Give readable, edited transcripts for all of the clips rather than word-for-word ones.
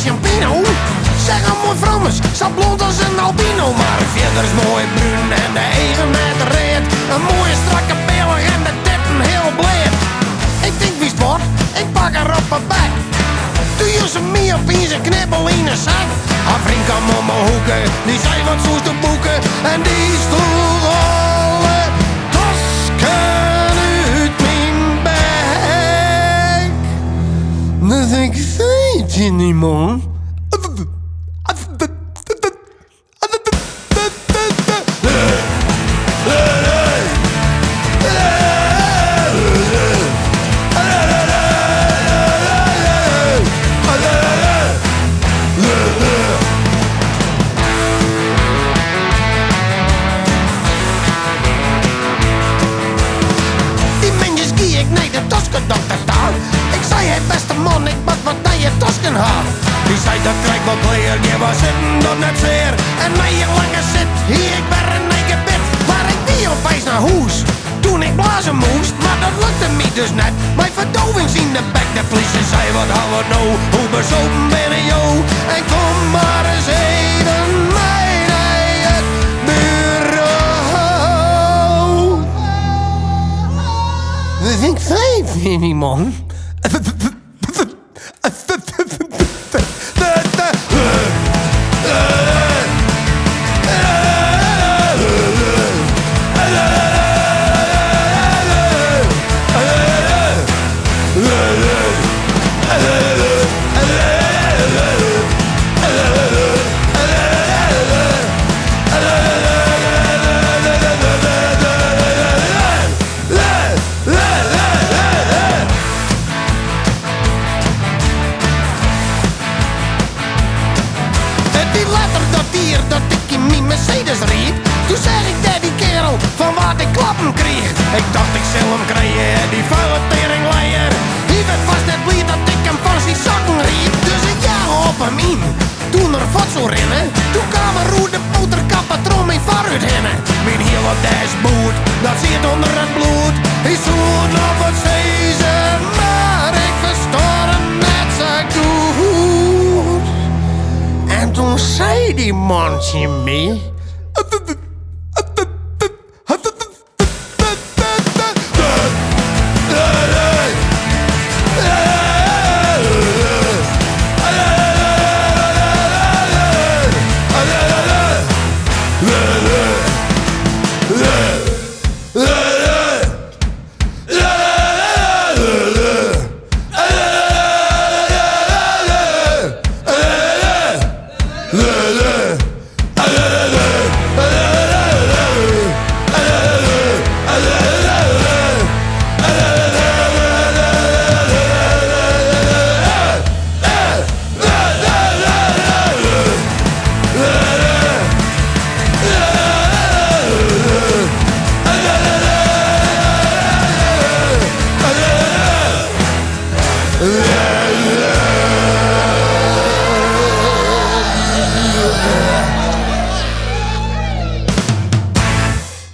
champino. Zeg een mooi vrouwens, zo blond als een albino. Maar verder is mooi bruin en de eigen net red. Een mooie strakke billig en de titten heel bleed. Ik denk wie het wordt, ik pak haar op mijn bek. Doe je ze mee op in zijn knibbel in een zak. Haar vriend kwam om mijn hoeken, die zei wat zoest te boeken. En die sloeg alle tasken uit mijn bek. Dat ik weet je niet, man. Ik zei, hey beste man, ik bad wat naar je tasken haal. Die zei, dat krijg wel kleer, je was zitten dan net zeer. En mij je langer zit, hier ik ben een eigen bed. Maar ik die opeens naar huis, toen ik blazen moest. Maar dat lukte me dus net, mijn verdoving zien de bek. De politie zei, wat hou we nou, hoe bezopen ben ik jou? En kom maar eens even mij naar het bureau. Dat vind ik fijn, vind je man. Dat ik in mijn Mercedes riep. Toen zei ik dat die kerel van wat ik klappen kreeg. Ik dacht ik zal hem krijgen, die vuile teringleier. Die werd vast net blij dat ik hem van zijn zakken riep. Dus ik jaag op hem in, toen er wat zo rennen. Toen kwam een rode motorkappatroon mijn vooruit hennen. Mijn hele dashboard, dat zit onder het bloed. Hij sloot op het zezen, maar ik verstoor hem net zo goed. En toen zei die man tegen mij.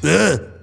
Yeah.